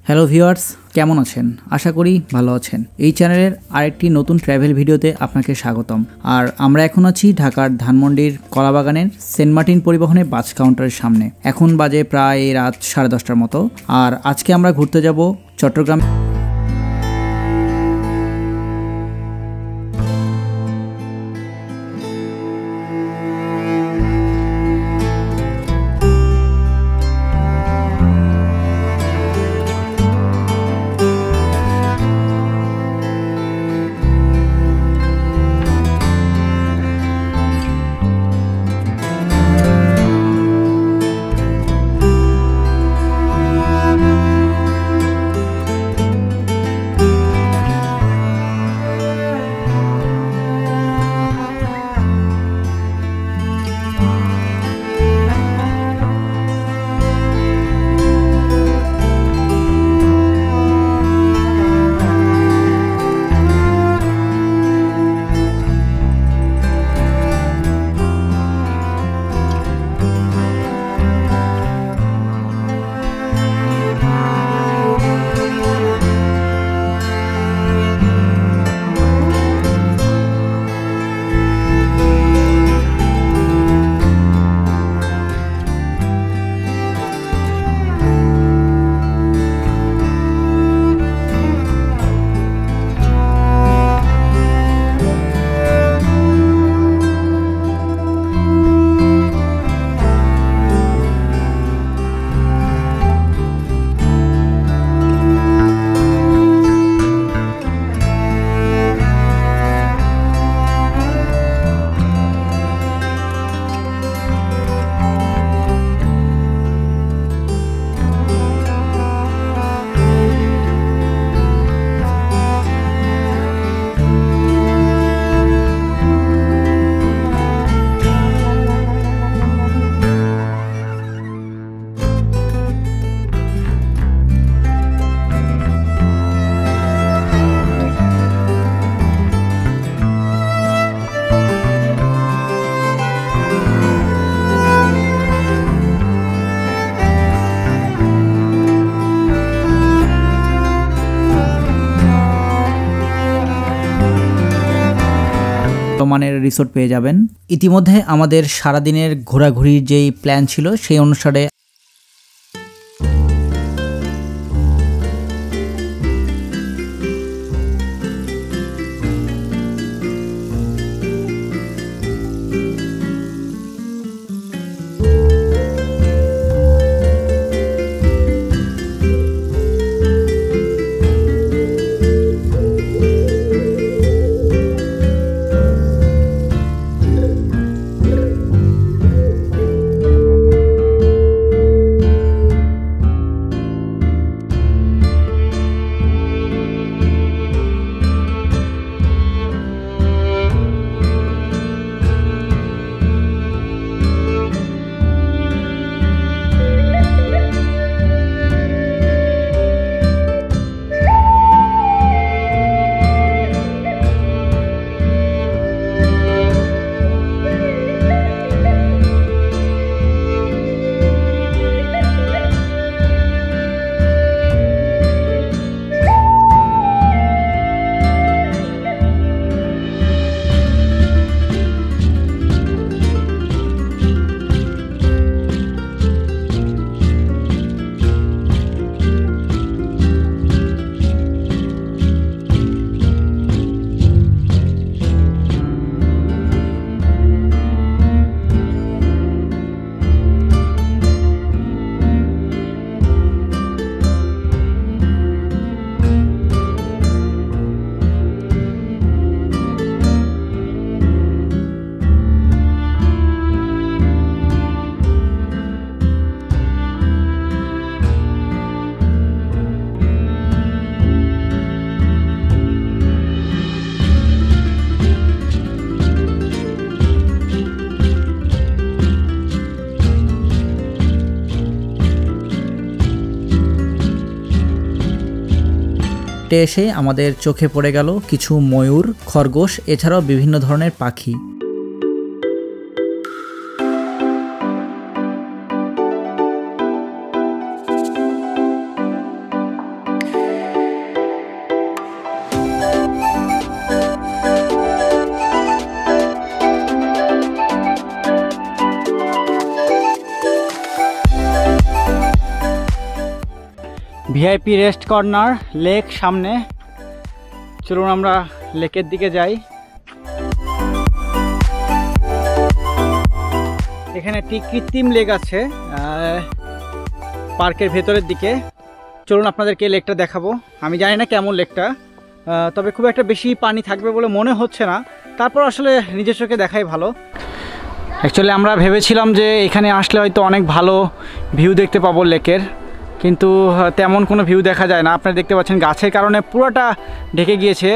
Hello viewers, কেমন আছেন? আশা করি ভালো আছেন। এই চ্যানেলের আরেকটি নতুন ট্র্যাভেল ভিডিওতে আপনাকে স্বাগতম। আর আমরা এখন আছি ঢাকার ধানমন্ডির কলাবাগানের সেন্ট মার্টিন পরিবহনে বাস কাউন্টারের সামনে। এখন বাজে প্রায় রাত 10:30টার মতো। আর আজকে আমরা ঘুরতে যাব চট্টগ্রাম। মানের রিসোর্ট পেয়ে যাবেন। ইতিমধ্যে আমাদের সারাদিনের ঘোরাঘুরির যেই প্ল্যান ছিল সেই অনুসারে হাঁটতে এসে আমাদের চোখে পড়ে গেল কিছু ময়ূর, খরগোশ এছাড়াও বিভিন্ন ধরনের পাখি। ভিআইপি রেস্ট কর্নার লেক সামনে, চলুন আমরা লেকের দিকে যাই। এখানে একটি কৃত্রিম লেক আছে পার্কের ভেতরের দিকে। চলুন আপনাদেরকে লেকটা দেখাবো। আমি জানি না কেমন লেকটা, তবে খুব একটা বেশি পানি থাকবে বলে মনে হচ্ছে না। তারপর আসলে নিজের চোখে দেখাই ভালো। অ্যাকচুয়ালি আমরা ভেবেছিলাম যে এখানে আসলে হয়তো অনেক ভালো ভিউ দেখতে পাবো লেকের, কিন্তু তেমন কোনো ভিউ দেখা যায় না। আপনারা দেখতে পাচ্ছেন গাছের কারণে পুরোটা ঢেকে গিয়েছে।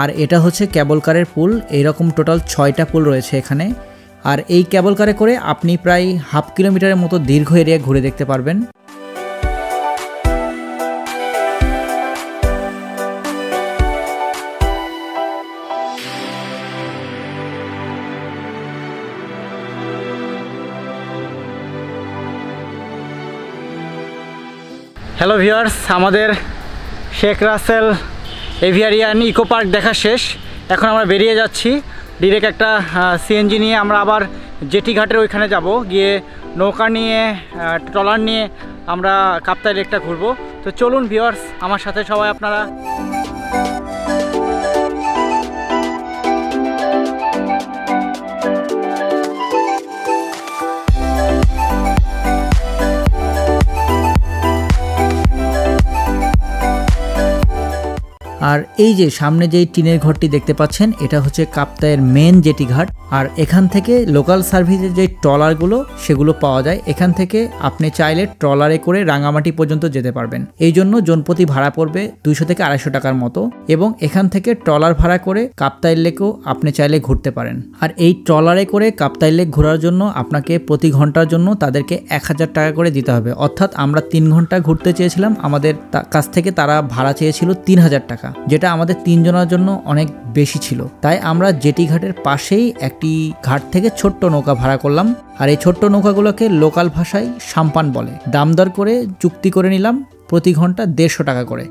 আর এটা হচ্ছে ক্যাবল কারের পুল। এইরকম টোটাল 6টা পুল রয়েছে এখানে। আর এই ক্যাবল কারে করে আপনি প্রায় হাফ কিলোমিটারের মতো দীর্ঘ এরিয়া ঘুরে দেখতে পারবেন। হ্যালো ভিউয়ার্স, আমাদের শেখ রাসেল এভিয়ারিয়ান ইকো পার্ক দেখা শেষ। এখন আমরা বেরিয়ে যাচ্ছি ডিরেক্ট একটা সিএনজি নিয়ে। আমরা আবার জেটি ঘাটের ওইখানে যাব, গিয়ে নৌকা নিয়ে ট্রলার নিয়ে আমরা কাপ্তাই লেকটা ঘুরবো। তো চলুন ভিউয়ার্স, আমার সাথে সবাই আপনারা। আর এই যে সামনে যেই টিনের ঘরটি দেখতে পাচ্ছেন, এটা হচ্ছে কাপ্তাইয়ের মেন জেটি ঘাট। আর এখান থেকে লোকাল সার্ভিসের যে ট্রলারগুলো সেগুলো পাওয়া যায়। এখান থেকে আপনি চাইলে ট্রলারে করে রাঙামাটি পর্যন্ত যেতে পারবেন। এই জন্য জনপ্রতি ভাড়া পড়বে 200 থেকে 250 টাকার মতো, এবং এখান থেকে ট্রলার ভাড়া করে কাপ্তাই লেকও আপনি চাইলে ঘুরতে পারেন। আর এই ট্রলারে করে কাপ্তাই লেক ঘোরার জন্য আপনাকে প্রতি ঘন্টার জন্য তাদেরকে 1000 টাকা করে দিতে হবে। অর্থাৎ আমরা 3 ঘন্টা ঘুরতে চেয়েছিলাম, আমাদের কাছ থেকে তারা ভাড়া চেয়েছিল 3000 টাকা, যেটা আমাদের 3 জনের জন্য অনেক বেশি ছিল। তাই আমরা জেটি ঘাটের পাশেই একটি ঘাট থেকে ছোট্ট নৌকা ভাড়া করলাম। আর এই ছোট্ট নৌকাগুলোকে লোকাল ভাষায় সাম্পান বলে। দাম দর করে চুক্তি করে নিলাম প্রতি ঘন্টা 150 টাকা করে।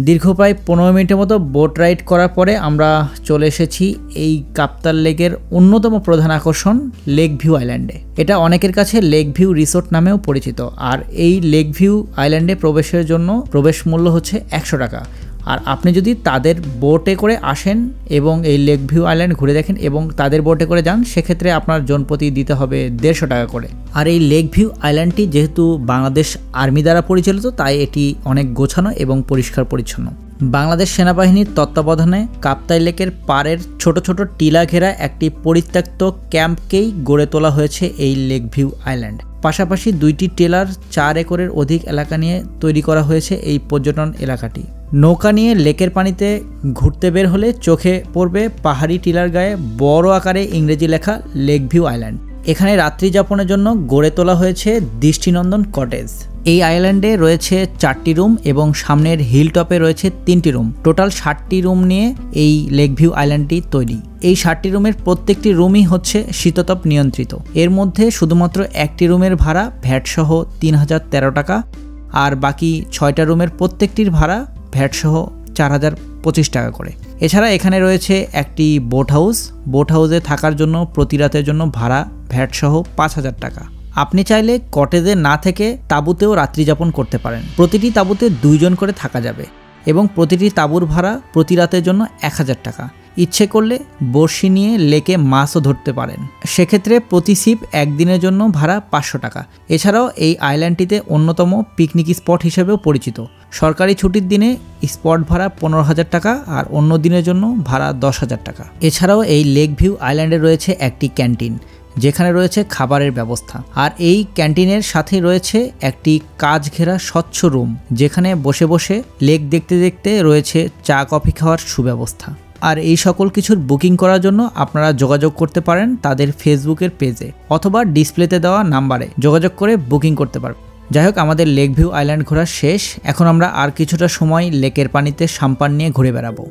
দীর্ঘ প্রায় 15 মিনিটের মতো বোট রাইড করার পরে আমরা চলে এসেছি এই কাপ্তাই লেকের অন্যতম প্রধান আকর্ষণ লেক ভিউ আইল্যান্ডে। এটা অনেকের কাছে লেক ভিউ রিসোর্ট নামেও পরিচিত। আর এই লেক ভিউ আইল্যান্ডে প্রবেশের জন্য প্রবেশ মূল্য হচ্ছে 100 টাকা। আর আপনি যদি তাদের বোটে করে আসেন এবং এই লেক ভিউ আইল্যান্ড ঘুরে দেখেন এবং তাদের বোটে করে যান, সেক্ষেত্রে আপনার জনপ্রতি দিতে হবে 150 টাকা করে। আর এই লেক ভিউ আইল্যান্ডটি যেহেতু বাংলাদেশ আর্মি দ্বারা পরিচালিত, তাই এটি অনেক গোছানো এবং পরিষ্কার পরিচ্ছন্ন। বাংলাদেশ সেনাবাহিনীর তত্ত্বাবধানে কাপ্তাই লেকের পাড়ের ছোট ছোট টিলা ঘেরা একটি পরিত্যক্ত ক্যাম্পকেই গড়ে তোলা হয়েছে এই লেক ভিউ আইল্যান্ড। পাশাপাশি 2টি টেলার 4 একরের অধিক এলাকা নিয়ে তৈরি করা হয়েছে এই পর্যটন এলাকাটি। নৌকা নিয়ে লেকের পানিতে ঘুরতে বের হলে চোখে পড়বে পাহাড়ি টিলার গায়ে বড় আকারে ইংরেজি লেখা লেক ভিউ আইল্যান্ড। এখানে রাত্রি যাপনের জন্য গড়ে তোলা হয়েছে দৃষ্টিনন্দন কটেজ। এই আইল্যান্ডে রয়েছে 4টি রুম এবং সামনের হিল টপে রয়েছে 3টি রুম। টোটাল 60টি রুম নিয়ে এই লেক ভিউ আইল্যান্ডটি তৈরি। এই 60টি রুমের প্রত্যেকটি রুমই হচ্ছে শীততাপ নিয়ন্ত্রিত। এর মধ্যে শুধুমাত্র একটি রুমের ভাড়া ভ্যাট সহ 3013 টাকা, আর বাকি 6টা রুমের প্রত্যেকটির ভাড়া ভ্যাট সহ 4025 টাকা করে। এছাড়া এখানে রয়েছে একটি বোট হাউস। বোট হাউসে থাকার জন্য প্রতি রাতের জন্য ভাড়া ভ্যাট সহ 5000 টাকা। আপনি চাইলে কটেজে না থেকে তাঁবুতেও রাত্রি যাপন করতে পারেন। প্রতিটি তাঁবুতে 2 জন করে থাকা যাবে এবং প্রতিটি তাঁবুর ভাড়া প্রতি রাতের জন্য 1000 টাকা। ইচ্ছে করলে বড়শি নিয়ে লেকে মাছও ধরতে পারেন। সেক্ষেত্রে প্রতি ছিপ একদিনের জন্য ভাড়া 500 টাকা। এছাড়াও এই আইল্যান্ডটিতে অন্যতম পিকনিক স্পট হিসেবেও পরিচিত। সরকারি ছুটির দিনে স্পট ভাড়া 15,000 টাকা আর অন্য দিনের জন্য ভাড়া 10,000 টাকা। এছাড়াও এই লেক ভিউ আইল্যান্ডে রয়েছে একটি ক্যান্টিন, যেখানে রয়েছে খাবারের ব্যবস্থা। আর এই ক্যান্টিনের সাথে রয়েছে একটি কাচ ঘেরা স্বচ্ছ রুম, যেখানে বসে বসে লেক দেখতে দেখতে রয়েছে চা কফি খাওয়ার সুব্যবস্থা। আর এই সকল কিছুর বুকিং করার জন্য আপনারা যোগাযোগ করতে পারেন তাদের ফেসবুকের পেজে অথবা ডিসপ্লেতে দেওয়া নাম্বারে যোগাযোগ করে বুকিং করতে পারবেন। যাই হোক, আমাদের লেক ভিউ আইল্যান্ড ঘোরা শেষ। এখন আমরা আর কিছুটা সময় লেকের পানিতে সাম্পান নিয়ে ঘুরে বেড়াবো।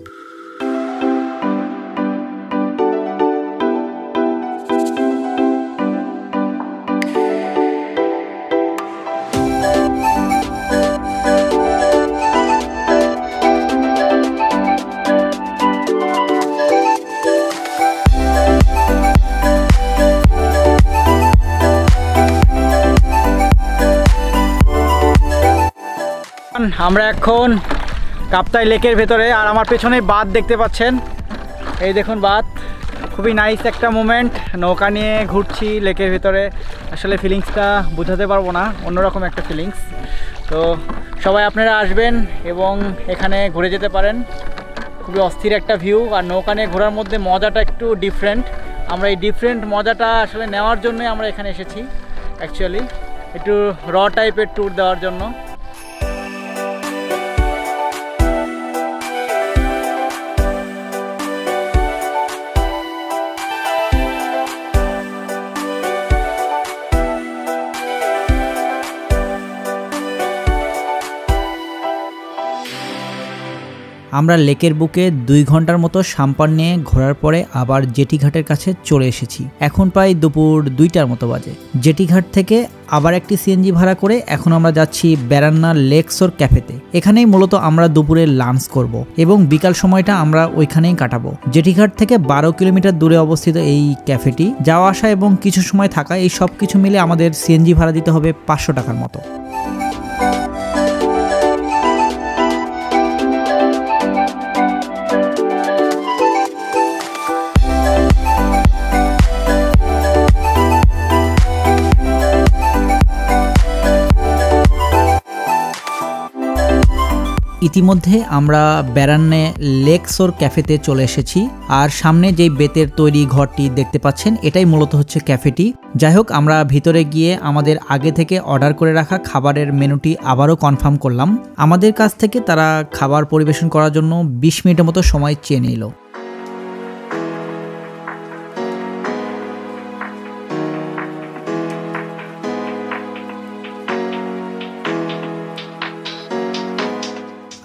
আমরা এখন কাপ্তাই লেকের ভেতরে, আর আমার পেছনে বাঁধ দেখতে পাচ্ছেন। এই দেখুন বাঁধ, খুবই নাইস একটা মোমেন্ট। নৌকা নিয়ে ঘুরছি লেকের ভেতরে, আসলে ফিলিংসটা বোঝাতে পারবো না, অন্যরকম একটা ফিলিংস। তো সবাই আপনারা আসবেন এবং এখানে ঘুরে যেতে পারেন। খুবই অস্থির একটা ভিউ, আর নৌকা নিয়ে ঘোরার মধ্যে মজাটা একটু ডিফারেন্ট। আমরা এই ডিফারেন্ট মজাটা আসলে নেওয়ার জন্যই আমরা এখানে এসেছি, অ্যাকচুয়ালি একটু র টাইপের ট্যুর দেওয়ার জন্য। আমরা লেকের বুকে 2 ঘন্টার মতো সাম্পান নিয়ে ঘোরার পরে আবার জেটি ঘাটের কাছে চলে এসেছি। এখন প্রায় দুপুর 2টার মতো বাজে। জেটি ঘাট থেকে আবার একটি সিএনজি ভাড়া করে এখন আমরা যাচ্ছি বেরান্না লেকশোর ক্যাফেতে। এখানেই মূলত আমরা দুপুরে লাঞ্চ করব এবং বিকাল সময়টা আমরা ওইখানেই কাটাবো। জেটি ঘাট থেকে 12 কিলোমিটার দূরে অবস্থিত এই ক্যাফেটি। যাওয়া আসা এবং কিছু সময় থাকা, এই সব কিছু মিলে আমাদের সিএনজি ভাড়া দিতে হবে 500 টাকার মতো। ইতিমধ্যে আমরা বেরান্নে লেকশোর ক্যাফেতে চলে এসেছি, আর সামনে যেই বেতের তৈরি ঘরটি দেখতে পাচ্ছেন এটাই মূলত হচ্ছে ক্যাফেটি। যাই হোক, আমরা ভিতরে গিয়ে আমাদের আগে থেকে অর্ডার করে রাখা খাবারের মেনুটি আবারও কনফার্ম করলাম। আমাদের কাছ থেকে তারা খাবার পরিবেশন করার জন্য 20 মিনিটের মতো সময় চেয়ে নিল।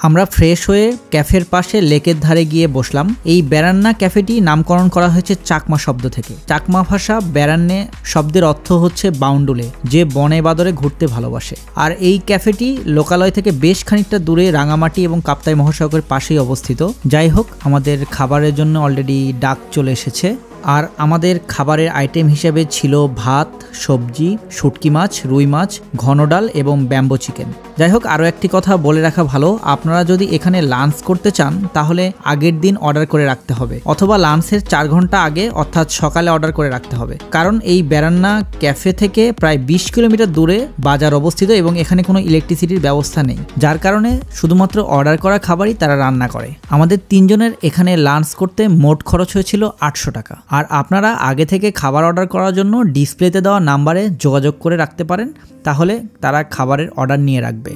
আমরা ফ্রেশ হয়ে ক্যাফের পাশে লেকের ধারে গিয়ে বসলাম। এই বেরান্না ক্যাফেটি নামকরণ করা হয়েছে চাকমা শব্দ থেকে। চাকমা ভাষা বেরান্নে শব্দের অর্থ হচ্ছে বাউন্ডুলে, যে বনে বাদরে ঘুরতে ভালোবাসে। আর এই ক্যাফেটি লোকালয় থেকে বেশ খানিকটা দূরে রাঙামাটি এবং কাপ্তাই মহাসড়কের পাশেই অবস্থিত। যাই হোক, আমাদের খাবারের জন্য অলরেডি ডাক চলে এসেছে। আর আমাদের খাবারের আইটেম হিসেবে ছিল ভাত, সবজি, শুটকি মাছ, রুই মাছ, ঘন ডাল এবং ব্যাম্বো চিকেন। যাই হোক, আরও একটি কথা বলে রাখা ভালো, আপনারা যদি এখানে লাঞ্চ করতে চান তাহলে আগের দিন অর্ডার করে রাখতে হবে, অথবা লাঞ্চের 4 ঘন্টা আগে অর্থাৎ সকালে অর্ডার করে রাখতে হবে। কারণ এই বেরান্না ক্যাফে থেকে প্রায় 20 কিলোমিটার দূরে বাজার অবস্থিত এবং এখানে কোনো ইলেকট্রিসিটির ব্যবস্থা নেই, যার কারণে শুধুমাত্র অর্ডার করা খাবারই তারা রান্না করে। আমাদের 3 জনের এখানে লাঞ্চ করতে মোট খরচ হয়েছিল 800 টাকা। আর আপনারা আগে থেকে খাবার অর্ডার করার জন্য ডিসপ্লেতে দেওয়া নাম্বারে যোগাযোগ করে রাখতে পারেন, তাহলে তারা খাবারের অর্ডার নিয়ে রাখবে।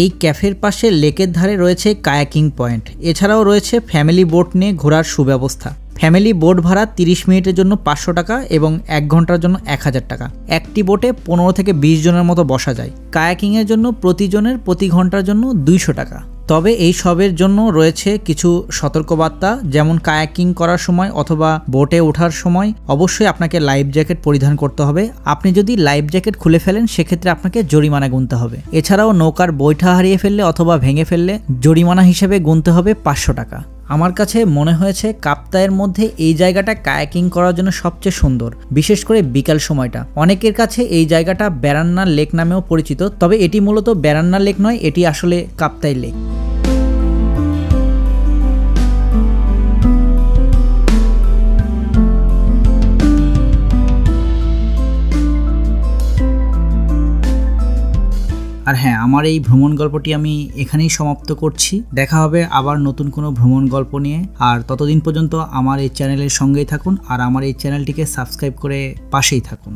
এই ক্যাফের পাশে লেকের ধারে রয়েছে কায়াকিং পয়েন্ট, এছাড়াও রয়েছে ফ্যামিলি বোট নিয়ে ঘোরার সুব্যবস্থা। ফ্যামিলি বোট ভাড়া 30 মিনিটের জন্য 500 টাকা এবং 1 ঘন্টার জন্য 1000 টাকা। একটি বোটে 15 থেকে 20 জনের মতো বসা যায়। কায়াকিংয়ের জন্য প্রতিজনের প্রতি ঘন্টার জন্য 200 টাকা। তবে এই সবের জন্য রয়েছে কিছু সতর্কবার্তা, যেমন কায়াকিং করার সময় অথবা বোটে ওঠার সময় অবশ্যই আপনাকে লাইফ জ্যাকেট পরিধান করতে হবে। আপনি যদি লাইফ জ্যাকেট খুলে ফেলেন সেক্ষেত্রে আপনাকে জরিমানা গুনতে হবে। এছাড়াও নৌকার বৈঠা হারিয়ে ফেললে অথবা ভেঙে ফেললে জরিমানা হিসেবে গুনতে হবে 500 টাকা। আমার কাছে মনে হয়েছে কাপ্তাইয়ের মধ্যে এই জায়গাটা কায়াকিং করার জন্য সবচেয়ে সুন্দর, বিশেষ করে বিকাল সময়টা। অনেকের কাছে এই জায়গাটা ব্যারান্না লেক নামেও পরিচিত, তবে এটি মূলত ব্যারান্না লেক নয়, এটি আসলে কাপ্তাই লেক। আর হ্যাঁ, আমার এই ভ্রমণ গল্পটি আমি এখানেই সমাপ্ত করছি। দেখা হবে আবার নতুন কোনো ভ্রমণ গল্প নিয়ে। আর ততদিন পর্যন্ত আমার এই চ্যানেলের সঙ্গেই থাকুন আর আমার এই চ্যানেলটিকে সাবস্ক্রাইব করে পাশেই থাকুন।